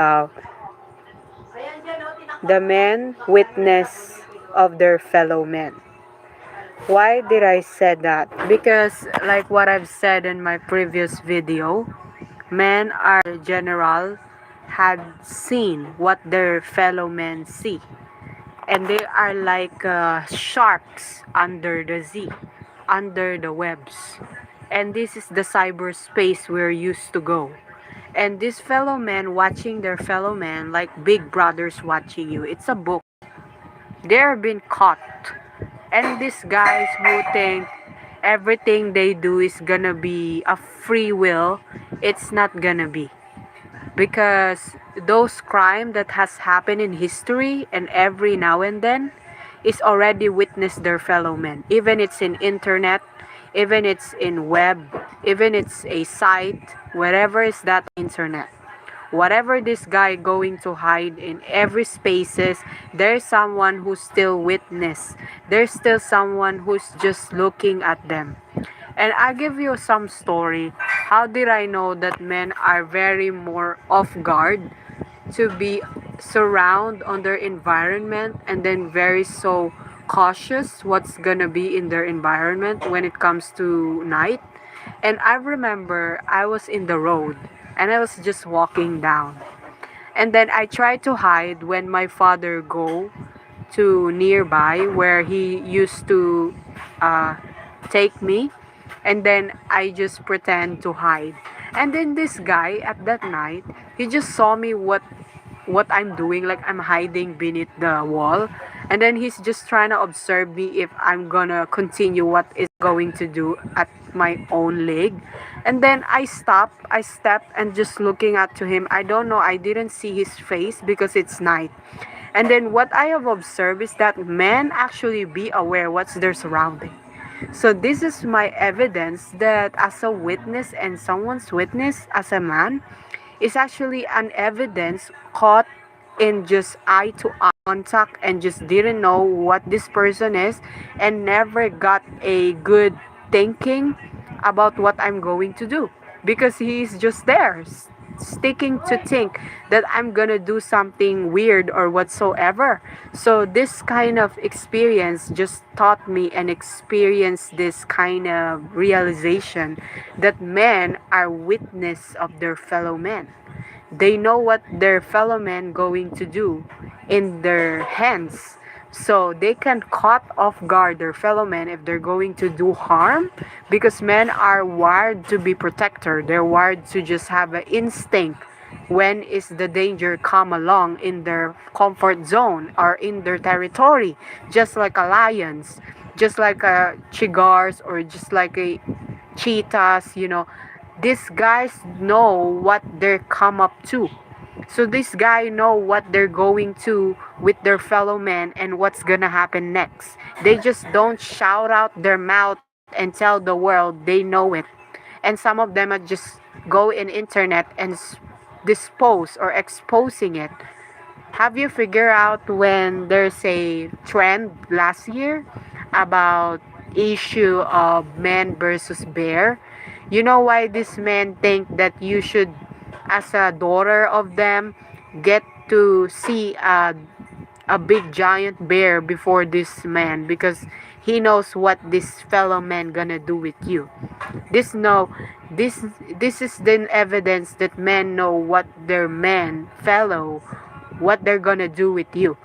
uh, the men witness of their fellow men. Why did I say that? Because like what I've said in my previous video, men are general had seen what their fellow men see, and they are like sharks under the sea, under the webs. And this is the cyberspace we're used to go. And these fellow men watching their fellow men like big brothers watching you. It's a book. They're being caught. And these guys who think everything they do is gonna be a free will, it's not gonna be. Because those crime that has happened in history and every now and then is already witnessed their fellow men. Even it's in internet, even it's in web, even it's a site, whatever is that internet. Whatever this guy going to hide in every spaces, there's someone who's still witness. There's still someone who's just looking at them. And I give you some story. How did I know that men are very more off guard to be surround on their environment and then very so cautious what's gonna be in their environment when it comes to night? And I remember I was in the road and I was just walking down. And then I tried to hide when my father go to nearby where he used to uh, take me, and then I just pretend to hide. And then this guy at that night, he just saw me what I'm doing, like I'm hiding beneath the wall. And then he's just trying to observe me if I'm gonna continue what is going to do at my own leg. And then I step and just looking at to him. I don't know, I didn't see his face because it's night. And then what I have observed is that men actually be aware what's their surrounding. So this is my evidence that as a witness and someone's witness as a man is actually an evidence caught in just eye to eye contact and just didn't know what this person is and never got a good thinking about what I'm going to do because he's just there sticking to think that I'm gonna do something weird or whatsoever. So this kind of experience just taught me and experienced this kind of realization that men are witness of their fellow men. They know what their fellow men going to do in their hands. So they can cut off guard their fellow men if they're going to do harm because men are wired to be protector. They're wired to just have an instinct when is the danger come along in their comfort zone or in their territory, just like a lions, just like a chigars or just like a cheetahs, these guys know what they're come up to. So this guy know what they're going to with their fellow men and what's gonna happen next. They just don't shout out their mouth and tell the world they know it. And some of them are just go in internet and dispose or exposing it. Have you figured out when there's a trend last year about issue of man versus bear? You know why these men think that you should, as a daughter of them, get to see a big giant bear before this man because he knows what this fellow man gonna do with you. This no, this is the evidence that men know what their man fellow, what they're gonna do with you.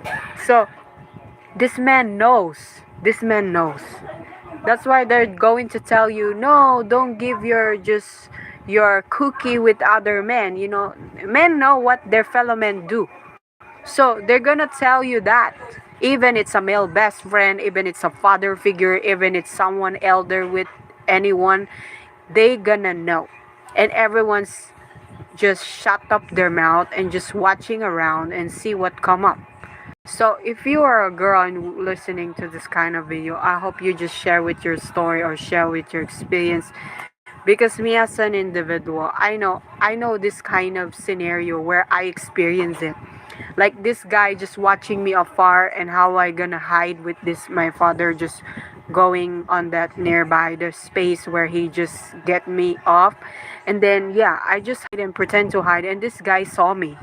So this man knows. This man knows. That's why they're going to tell you, no, don't give your cookie with other men. Men know what their fellow men do. So they're gonna tell you that. Even it's a male best friend, even it's a father figure, even it's someone elder with anyone, they gonna know. And everyone's just shut up their mouth and just watching around and see what come up. So if you are a girl and listening to this kind of video, I hope you just share with your story or share with your experience because me as an individual, I know this kind of scenario where I experience it. Like this guy just watching me afar and how I gonna hide with this my father just going on that nearby the space where he just get me off. And then yeah, I just hide and pretend to hide and this guy saw me.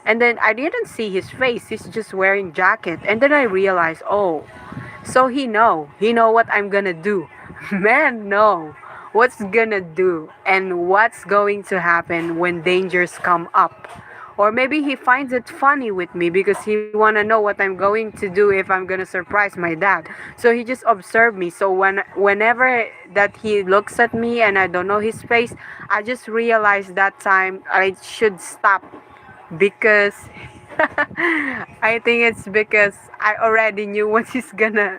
And then I didn't see his face. He's just wearing jacket. And then I realized, oh, so he know what I'm gonna do. Man, no. What's gonna do and what's going to happen when dangers come up. Or maybe he finds it funny with me because he wanna know what I'm going to do if I'm gonna surprise my dad. So he just observed me. So whenever that he looks at me and I don't know his face, I just realize that time I should stop because I think it's because I already knew what he's gonna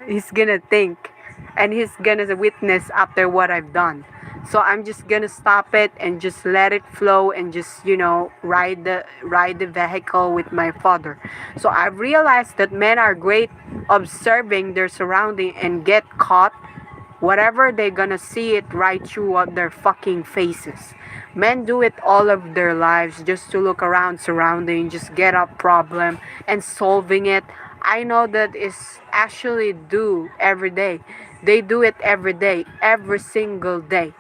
think and he's gonna witness after what I've done. So I'm just gonna stop it and just let it flow and just ride the vehicle with my father. So I've realized that men are great observing their surrounding and get caught whatever they're gonna see it right through what their fucking faces. Men do it all of their lives just to look around surrounding, just get a problem and solving it. I know that is actually do every day. They do it every day, every single day.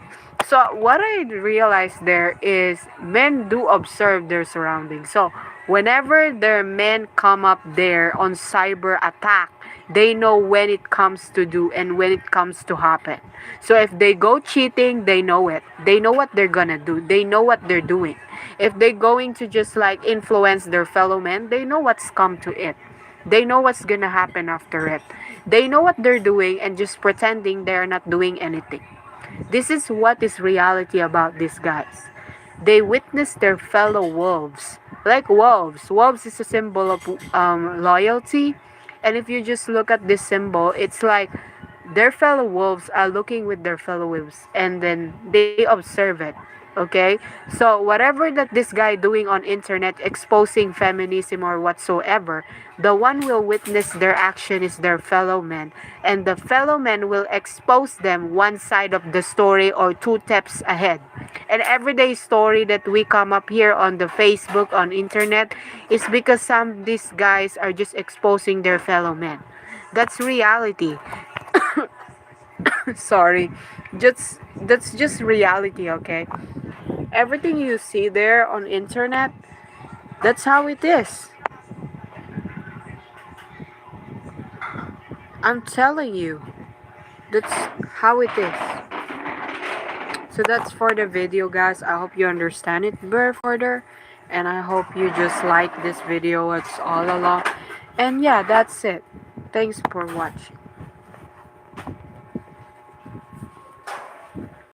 So what I realized there is men do observe their surroundings. So whenever their men come up there on cyber attack, they know when it comes to do and when it comes to happen. So if they go cheating, they know it. They know what they're gonna do. They know what they're doing. If they're going to just like influence their fellow men, they know what's come to it. They know what's gonna happen after it. They know what they're doing and just pretending they're not doing anything. This is what is reality about these guys. They witness their fellow wolves. Like wolves. Wolves is a symbol of loyalty. And if you just look at this symbol, it's like their fellow wolves are looking with their fellow wolves and then they observe it. Okay, so whatever that this guy doing on internet exposing feminism or whatsoever, the one will witness their action is their fellow men, and the fellow men will expose them one side of the story or two steps ahead. And everyday story that we come up here on the Facebook on internet is because some of these guys are just exposing their fellow men. That's reality. Sorry, just that's just reality. Okay, everything you see there on internet, that's how it is. I'm telling you, that's how it is. So that's for the video, guys. I hope you understand it better further, and I hope you just like this video. It's all along, and yeah, that's it. Thanks for watching.